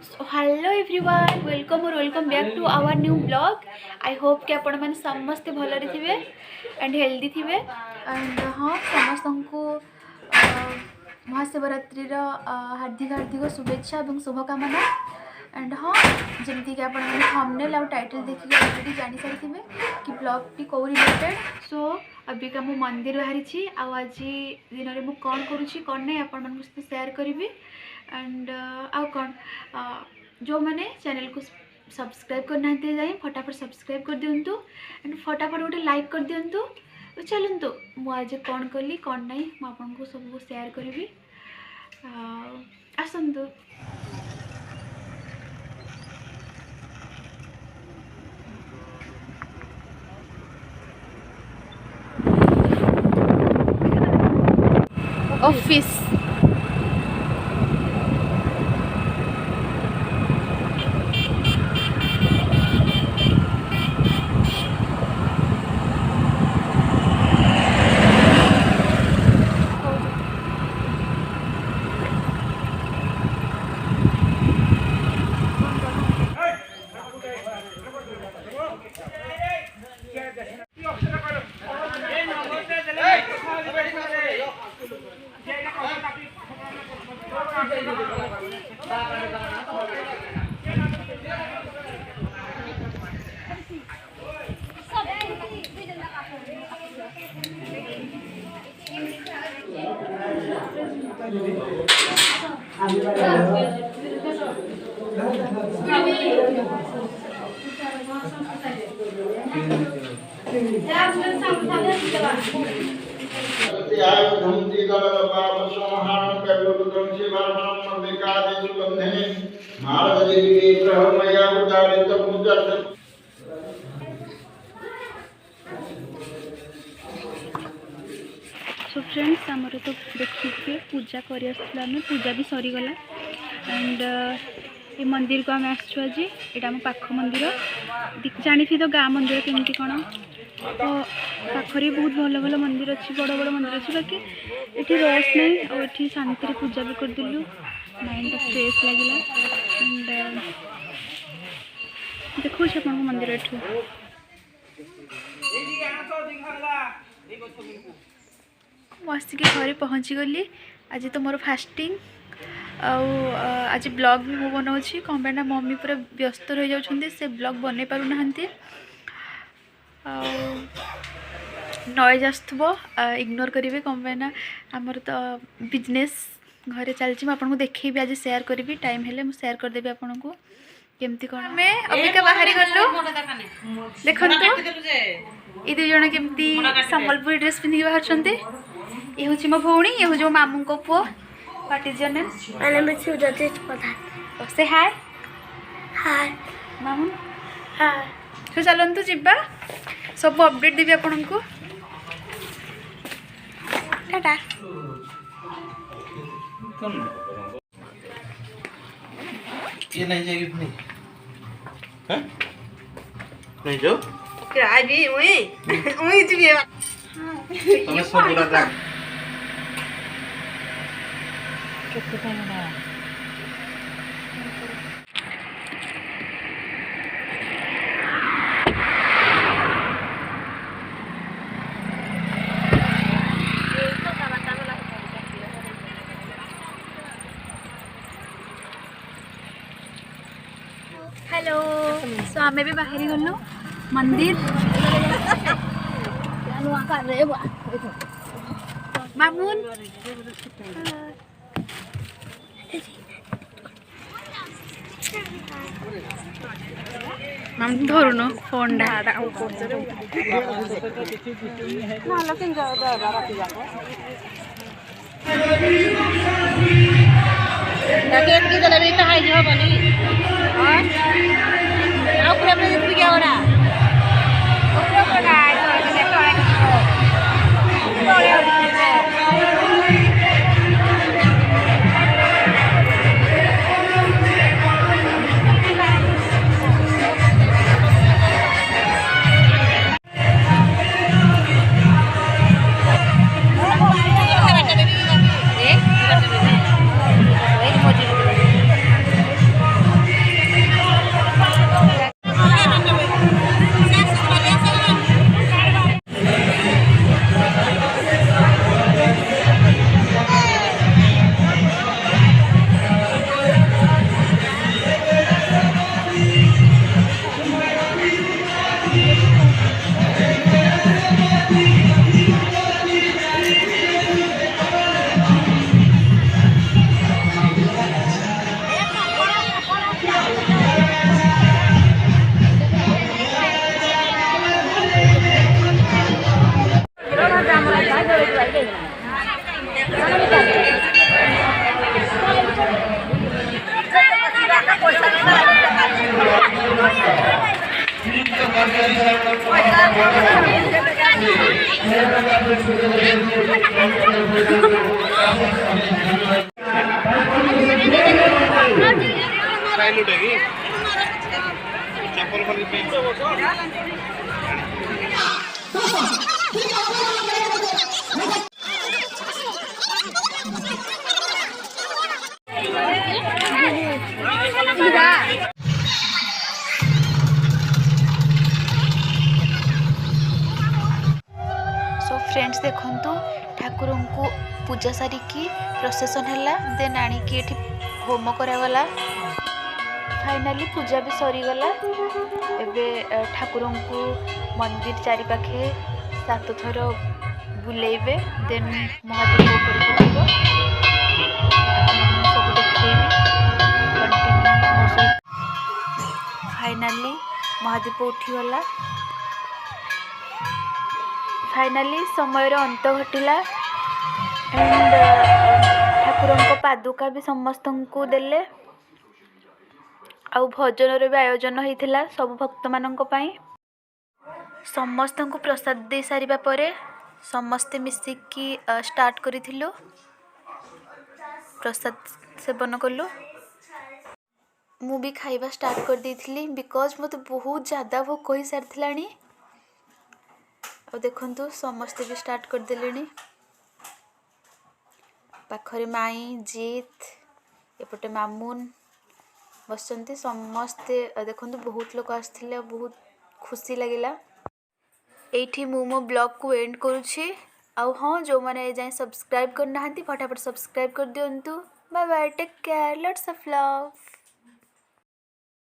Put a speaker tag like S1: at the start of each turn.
S1: So hello everyone, welcome or welcome back to our new vlog. I hope कि आपण माने समस्ते भलरे थिबे and healthy थिबे and हाँ समस्त को महाशिवरात्रि हार्दिक हार्दिक शुभेच्छा और शुभकामना एंड हाँ जमती कि आपण माने थंबनेल और टाइटल देखिए ऑलरेडी जानि सारी थिबे कि ब्लॉग टी को रिलेटेड। सो अभी का मु मंदिर बाहरी छी आज दिन रे मु कोन करूची कोन नै आपण मन सहित शेयर करिवि एंड आउ कौन जो मैंने चैनल को सब्सक्राइब करना जाए फटाफट सब्सक्राइब कर दिंतु एंड फटाफट गोटे लाइक कर दिंतु। तो चलतु मुझे कौन कली कौन ना मुझे सब शेयर करी आसतु। ऑफिस सो फ्रेंड्स आमर तो देखिए पूजा कर पूजा भी सरीगला एंड ये मंदिर को आम आसु आज यहाँ पाख मंदिर जानी तो गाँ मंदिर केमती कौन तो पाखरे बहुत भल भल मंदिर अच्छी बड़ बड़ मंदिर अच्छी बाकी ये रस नहीं और ये शांति पूजा भी करदेलु माइंड फ्रेश लगे एंड देखो अपन मंदिर एठू मस्तिक घरे पहुँची गली। आज तो मोर फास्टिंग आज ब्लॉग भी मुझे बनाऊँगी कौन पे मम्मी पूरा व्यस्त रही जाती से ब्लॉग बन पार ना नॉइज आसुव इग्नोर करेंगे कौन पे आमर तो बिजनेस घरे चलती मुझे देखी आज शेयर करी टाइम हेले मुझे शेयर करदेवी आपन को केमती कौन आम अबिका बाहरी गलु देखो ये दुई जन केमती संबलपुरी ड्रेस पिंधिक बाहर ये हूँ मो भौणी ये हूँ मामू को पुओ what is your name? My name is Sujatit Pradhan. Say hi हाय मामू हाय। तो चलतु जीवा सब अपडेट देवी आपन को टाटा।
S2: ये नहीं जाएगी नहीं हैं नहीं जो
S3: क्या आई भी उई जी
S2: तुम्हें सब बुरा था
S3: कितने टाइम ना
S1: हेलो सो आमे भी बाहरी गलु मंदिर मामून मामून धरुन फोन
S2: साइड उठेगी चप्पल खोल के
S1: सो फ्रेंड्स देखंतु ठाकुर को पूजा सारिकी प्रोसेसन है देन आणिकी एठी होम करागला फाइनाली पूजा भी सरीगला एबे ठाकुर को मंदिर चारिपाखे 7 थर बुलेबे देन महादेव ऊपर सब देखिए कंटिन्यू फाइनाली महादेव उठीगला फाइनाली समय अंत घटिला एंड ठाकुर पादुका भी समस्त को देले आउ भजन भी आयोजन होता सब भक्त मानक पाई समस्त को प्रसाद दे सारिबा परे समस्ते मिसिकी स्टार्ट करिथिलु प्रसाद सेवन कलु मु भी खाइबा स्टार्ट कर देथिली बिकॉज मते बहुत ज़्यादा भोक हो सारी और देखंतु समस्ते भी स्टार्ट कर देलेनी पाखरे माई जीत एपटे मामून बसंती समस्ते देखंतु बहुत लोग आसथिले बहुत खुशी लगिला एठी मो ब्लॉग को एंड करुछि आउ हाँ जो मैंने जाए सब्सक्राइब करना फटाफट सब्सक्राइब कर दिंतु bye bye take care lots of love.